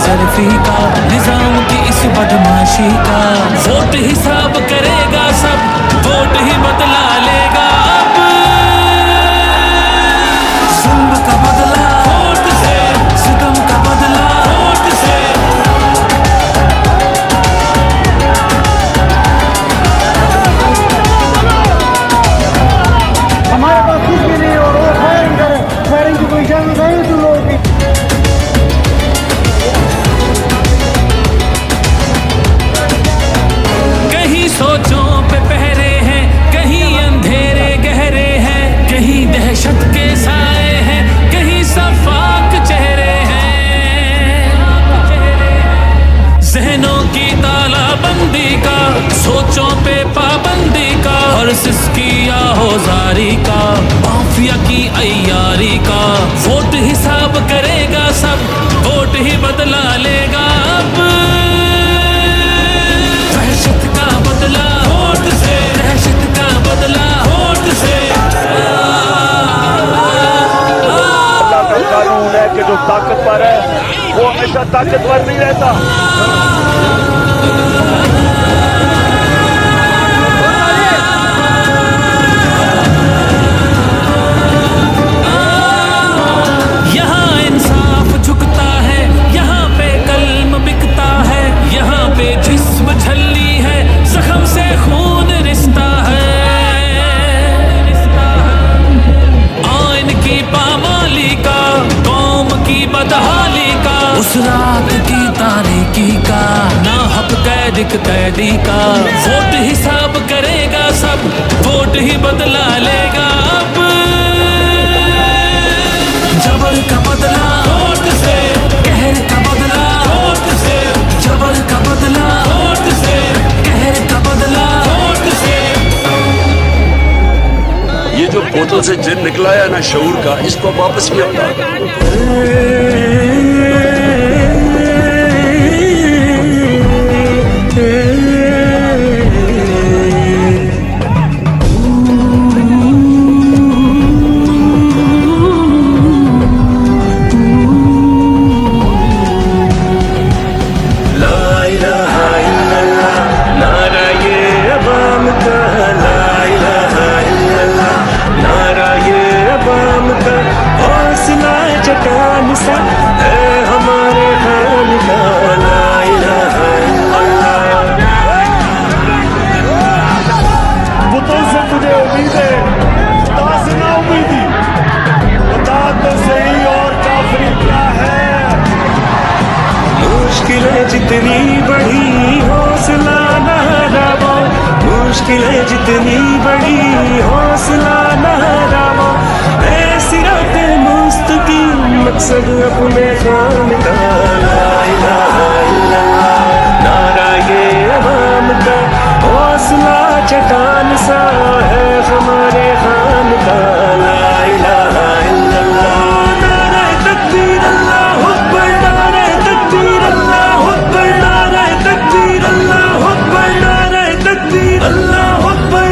बेसरफी का, निजाम की इस बदमाशी का। वोट हिसाब करेगा सब, वोट ही बदला लेगा अब। जुल्म का बदला वोट से, सितम का बदला वोट से। हमारे पास कुछ भी नहीं और वो फायरिंग की कोई इजाजत नहीं तुम लोगों की। कहीं सोचों पे पहरे हैं, कहीं अंधेरे गहरे हैं, कहीं दहशत के साए हैं, कहीं सफाक चेहरे हैं। जहनों की तालाबंदी का, सोचों पे पाबंदी का, और सिसकी आहोजारी का, माफिया की अय्यारी का। वोट हिसाब करेगा सब, वोट ही बदला लेगा अब। दहशत का बदला वोट से, दहशत का बदला वोट से। अल्लाह का कानून है कि जो ताकतवर है वो हमेशा ताकतवर नहीं रहता। यहाँ इंसाफ झुकता है, यहाँ पे कल्म बिकता है, यहाँ पे जिस्म झल्ली है, जख्म से खून रिश्ता है। आइन की पामाली का, कौम की बदहाली का, उस रात की तारीकी का, ना हक कैदी का। वोट हिसाब करेगा सब, वोट ही बदला लेगा अब। जबर का बदला वोट से, कहर का बदला वोट से। जबर का बदला वोट से, कहर का बदला वोट से। ये जो बोतल से जिन निकला है ना शऊर का, इसको वापस नहीं आता। मुश्किलें जितनी बड़ी हौसला न हारो, मुश्किलें जितनी बड़ी हौसला न हारो। ऐसी रातें मुस्तकीम मकसद अपने खान का। ला इलाहा इल्लल्लाह, नारा ये अवाम का, हौसला चट्टान सा है हमारे खान का। ला इलाहा इल्लल्लाह, नारा तकबीर अल्लाह अकबर, नारा तकबीर अल्लाह अकबर, नारा तकबीर अल्लाह अकबर, नारा तकबीर अल्लाह अकबर।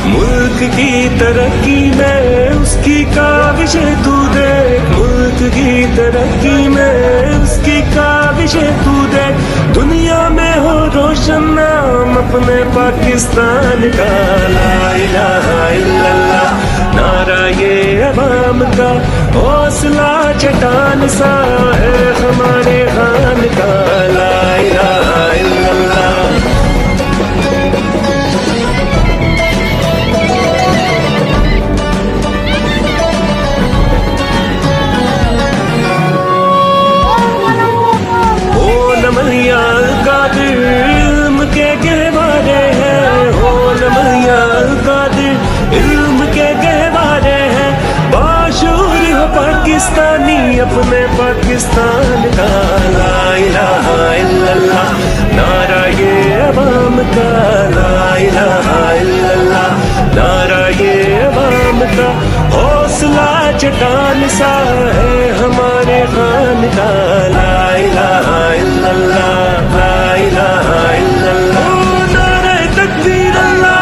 मुल्क की तरक्की में उसकी काविशें तू देख, मुल्क की तरक्की में उसकी काविशें तू देख। दुनिया में हो रोशन नाम अपने पाकिस्तान का। ला इलाहा इल्लल्लाह, नारा ये अवाम का, हौसला चट्टान सा है हमारे खान का। ला इलाहा इल्लल्लाह। इल्म के गहवारे हैं, हो नमैया कादिर इल्म के गहवारे हैं। बाशूर हो पाकिस्तानी अपने पाकिस्तान का। ला इलाहा इल्लल्लाह, नारा ये अवाम का। ला इलाहा इल्लल्लाह, नारा ये अवाम का, हौसला चट्टान सा है हमारे खान का। ला इलाहा इल्लल्लाह, ला इलाहा इल्लल्लाह, नारा तकबीर अल्लाह।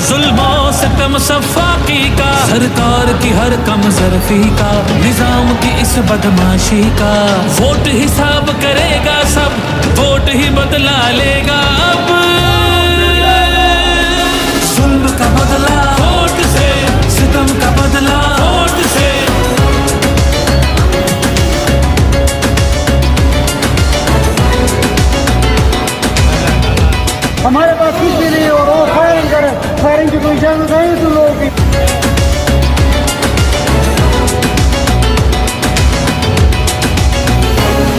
जुल्मों सितम सफाकी का, सरकार की हर कम ज़रफ़ी का, निजाम की इस बदमाशी का। वोट हिसाब करेगा सब, वोट ही बदला लेगा अब। जुल्म का बदला वोट से, सितम का बदला वोट से। हमारे पास कुछ भी नहीं और वो फायरिंग करे, फायरिंग की कोई इजाजत है तुम लोगों की?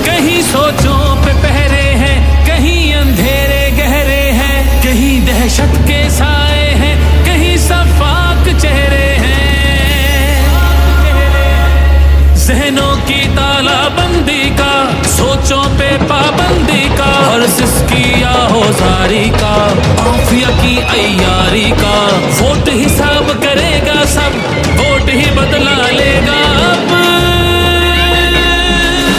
कहीं सोचों पे पहरे हैं, कहीं अंधेरे गहरे हैं, कहीं दहशत के साए हैं, कहीं सफाक चेहरे हैं। जहनों की तालाबंदी का, सोचों पे पाबंदी का, और सिसकी आहोजारी का, माफिया की अय्यारी का। वोट हिसाब करेगा सब, वोट ही बदला लेगा अब।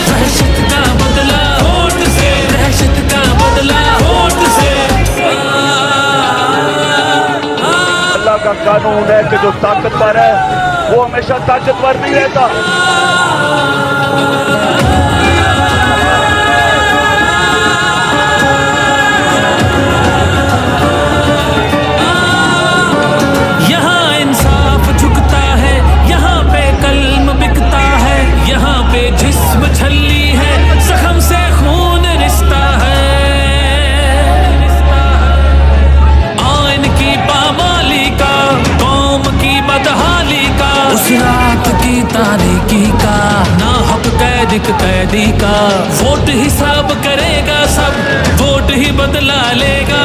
दहशत का बदला वोट से, दहशत का बदला वोट से। अल्लाह का कानून है कि जो ताकतवर है वो हमेशा ताकतवर नहीं रहता। यहाँ इंसाफ झुकता है, यहाँ पे कल्म बिकता है, यहाँ पे जिस्म छल्ली है, जख्म से खून रिश्ता है। आइन की पामाली का, कौम की बदहाली का, उस रात की तारीकी का, ना हक कैदी का। वोट हिसाब करेगा सब, वोट ही बदला लेगा।